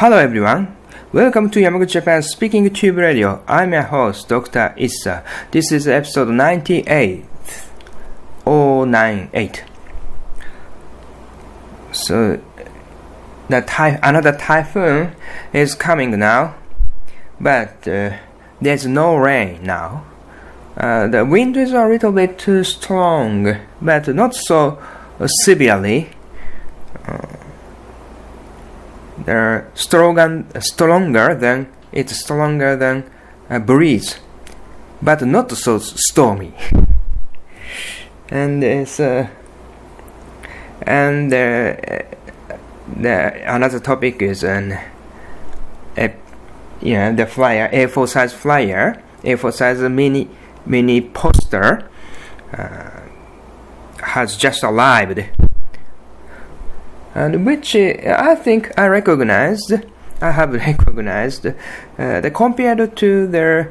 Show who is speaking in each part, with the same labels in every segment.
Speaker 1: Hello everyone, welcome to Yamaguchi Japan Speaking Tube Radio. I'm your host, Dr. Issa. This is episode 98, 098. So, another typhoon is coming now, but there's no rain now. The wind is a little bit too strong, but not so severely. They're stronger than a breeze, but not so stormy. And another topic is the flyer, A4 size flyer, A4 size mini poster has just arrived. And which I think I have recognized, compared to their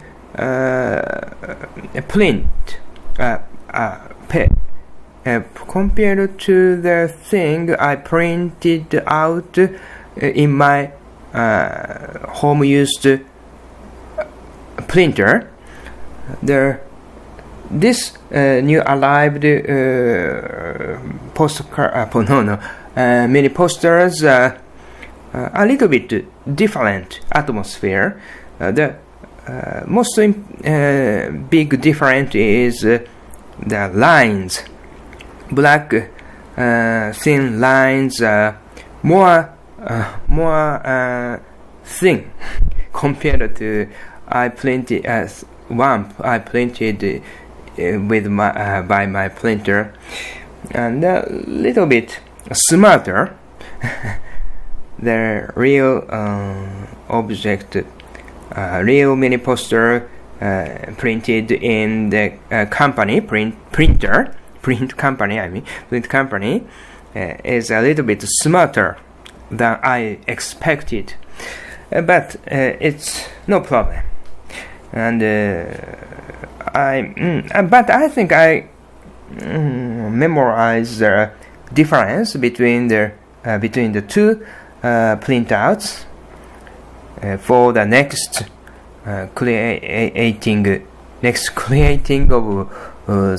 Speaker 1: compared to the thing I printed out in my home used printer. This new arrived mini posters a little bit different atmosphere. The most big difference is the lines. Black thin lines more thin compared to I printed with by my printer, and a little bit smarter. The real object, real mini poster printed in the print company is a little bit smarter than I expected, but it's no problem. And I think I memorize the difference between the two printouts for the next creating of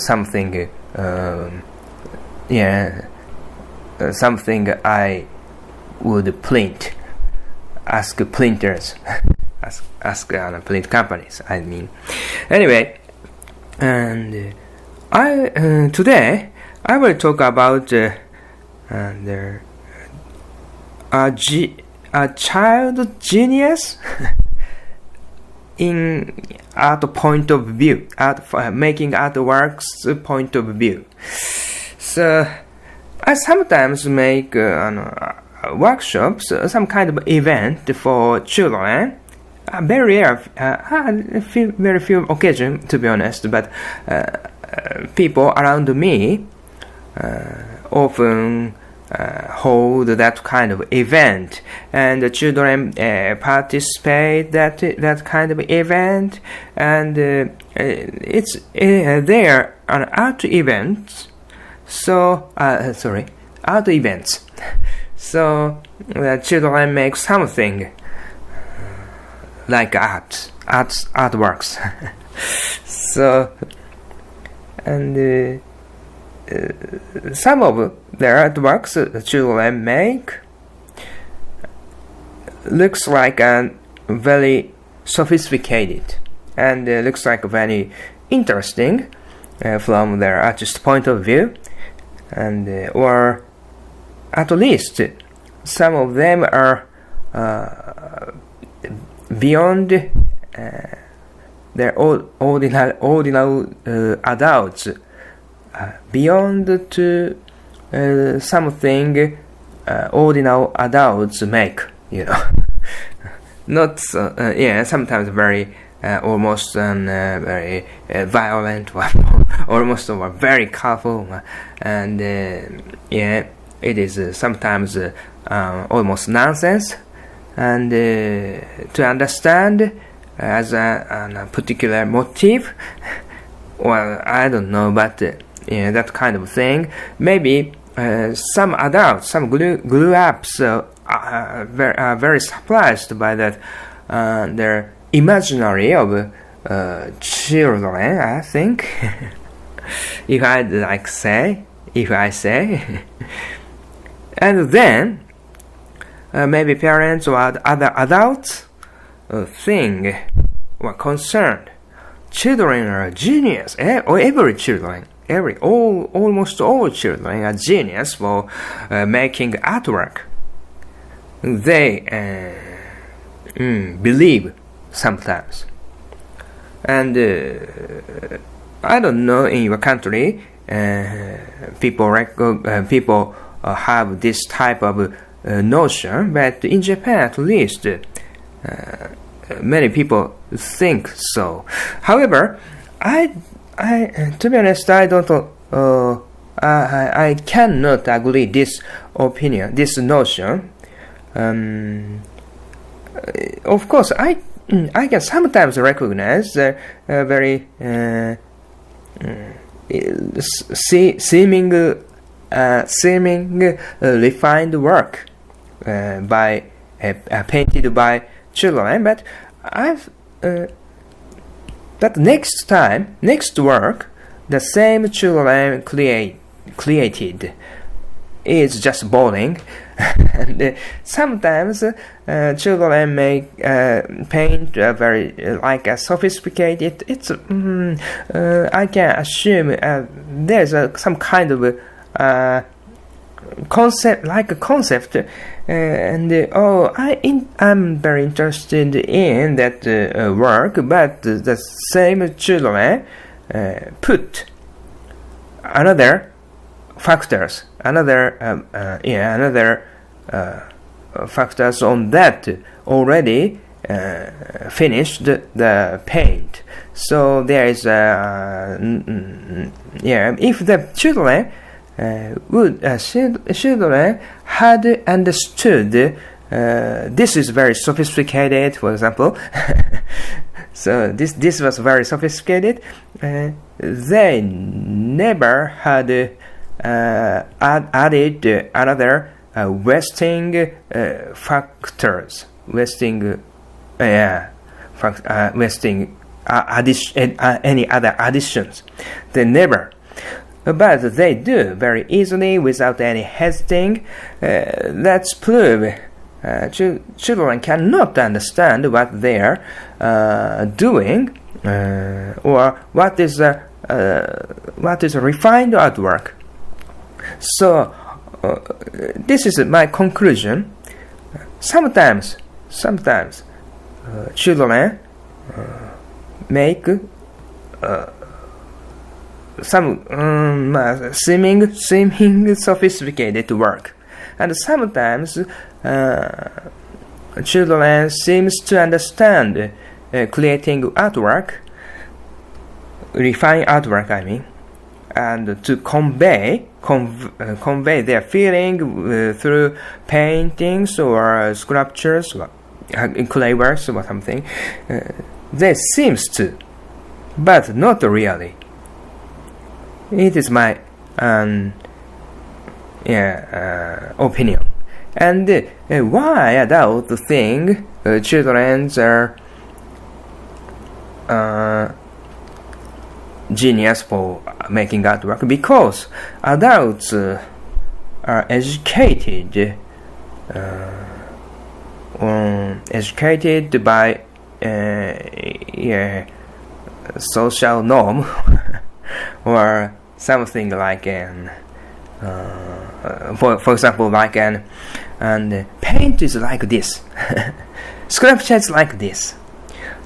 Speaker 1: something. Something I would print. Ask printers. ask print companies. I mean, anyway, and today I will talk about a child genius in art point of view, making artworks point of view. So I sometimes make workshops, some kind of event for children. Very rare, very few occasions, to be honest, but people around me often hold that kind of event, and the children participate that kind of event, and it's there an art events. So art events. So the children make something like artworks. So, and some of the artworks the children make looks like very sophisticated, and looks like very interesting from their artist point of view, and or at least some of them are beyond their ordinary adults, beyond to something ordinary adults make, not sometimes very almost very violent, almost very colorful, and it is sometimes almost nonsense. And to understand as a particular motive, well, I don't know, but that kind of thing. Maybe some adults, some grew up very surprised by that. Their imaginary of children, I think. if I say, and then maybe parents or other adults think or concerned children are genius, or every children. Almost all children are genius for making artwork. They believe sometimes, and I don't know in your country, people have this type of notion, but in Japan at least, many people think so. However, to be honest, I don't. I cannot agree this opinion, this notion. Of course, I can sometimes recognize very seeming refined work painted by children, but But next work, the same children created is just boring. And sometimes children make paint very like a sophisticated. It's I can assume there's some kind of concept, like a concept, and I'm very interested in that work, but the same children put another factors, factors on that already finished the paint. So there is if the children children had understood this is very sophisticated, for example. So this was very sophisticated. They never had added another wasting factors, wasting any other additions. They never. But they do very easily without any hesitating. That's proof children cannot understand what they are doing, or what is refined artwork. So this is my conclusion. Sometimes children make some seeming sophisticated work, and sometimes children seems to understand creating artwork, refined artwork, I mean, and to convey their feeling through paintings or sculptures, or clay works or something. They seems to, but not really. It is my opinion. And why adults think children are genius for making artwork? Because adults are educated by social norm or something like for example, like and paint is like this, sculpture is like this.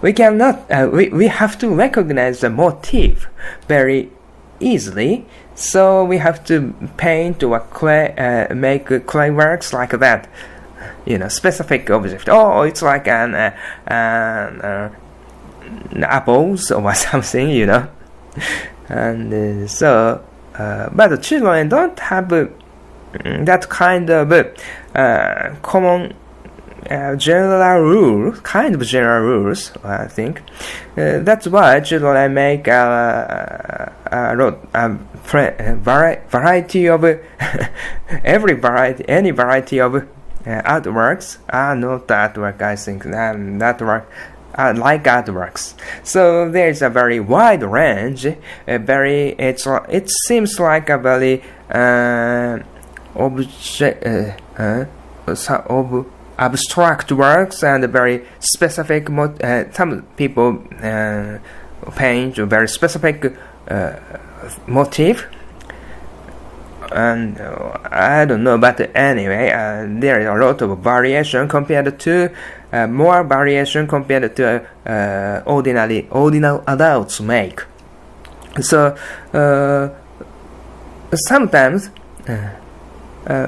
Speaker 1: We cannot. We have to recognize the motif very easily. So we have to paint or make clay works like that. Specific object. Oh, it's like an apples or something. And but the children don't have that kind of common general rules, I think. That's why children make variety of any variety of artworks are not artwork. I think artwork are like artworks. So there's a very wide range. It seems like a very of abstract works and very specific. Some people paint a very specific motif. And I don't know, but anyway, there is a lot of variation compared to more variation compared to ordinary adults make. So sometimes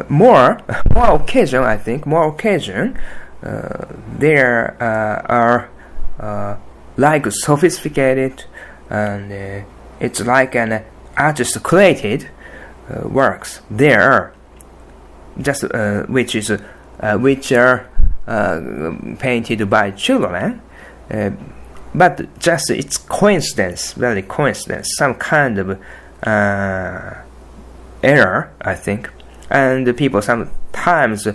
Speaker 1: more occasion, I think, there are like sophisticated, and it's like an artist created works. There are just which are painted by children, but just it's coincidence, very coincidence, some kind of error, I think, and the people sometimes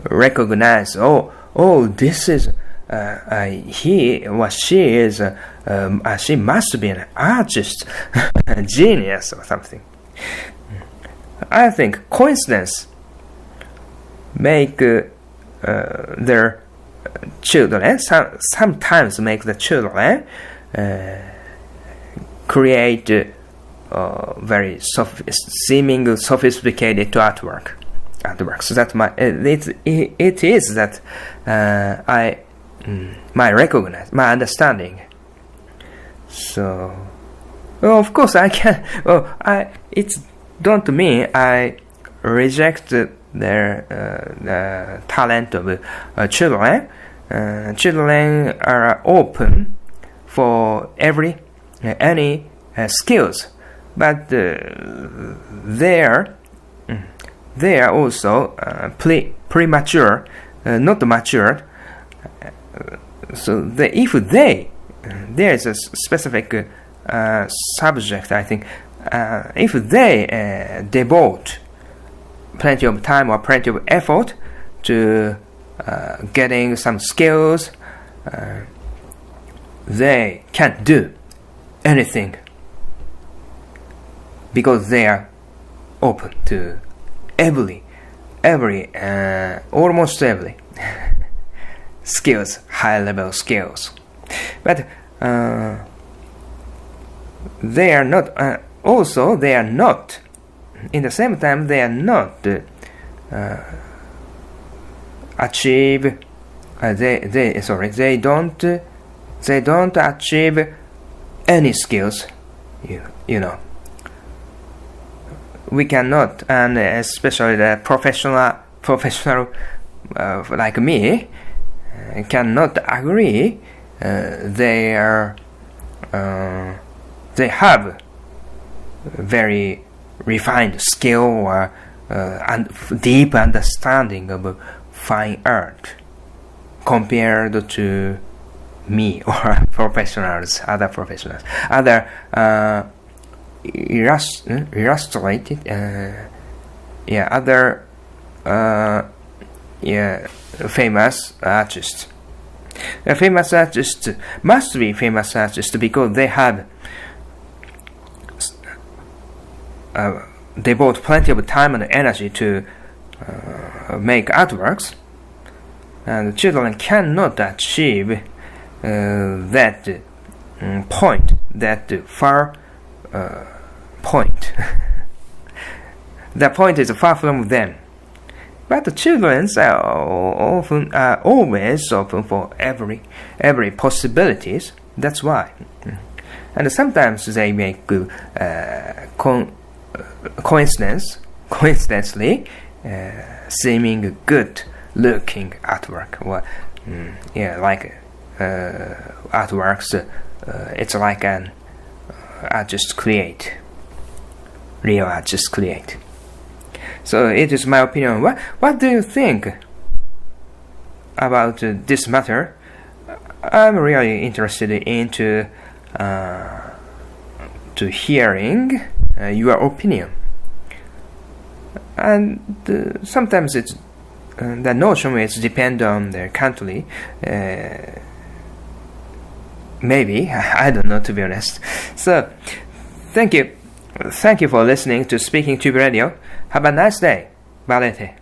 Speaker 1: recognize, oh, this is he or she is she must be an artist, a genius or something. I think coincidence make their children sometimes make the children create very seeming sophisticated artwork. So that it is that my understanding. So, of course, I can. It's don't mean I reject their talent of children. Children are open for any skills, but they are also premature, not matured. So if there is a specific subject, I think, if they devote plenty of time or plenty of effort to getting some skills, they can't do anything because they are open to almost every skills, high-level skills. But they are not. Also, they are not. In the same time, they are not achieve. They don't achieve any skills. You know. We cannot, and especially the professional like me, cannot agree. They have very refined skill or deep understanding of fine art compared to me or other professionals, other illustrated, other famous artists. A famous artist must be famous artist because they have devote plenty of time and energy to make artworks, and children cannot achieve that point, that far point. The point is far from them. But the children are always open for every possibilities. That's why. And sometimes they make coincidentally seeming good looking artwork, or like artworks. It's like an artist create, real artist create. So it is my opinion. What do you think about this matter? I'm really interested into to hearing your opinion. and sometimes it's the notion is depend on their country. Maybe I don't know, to be honest. So, thank you for listening to Speaking Tube Radio. Have a nice day. Valete.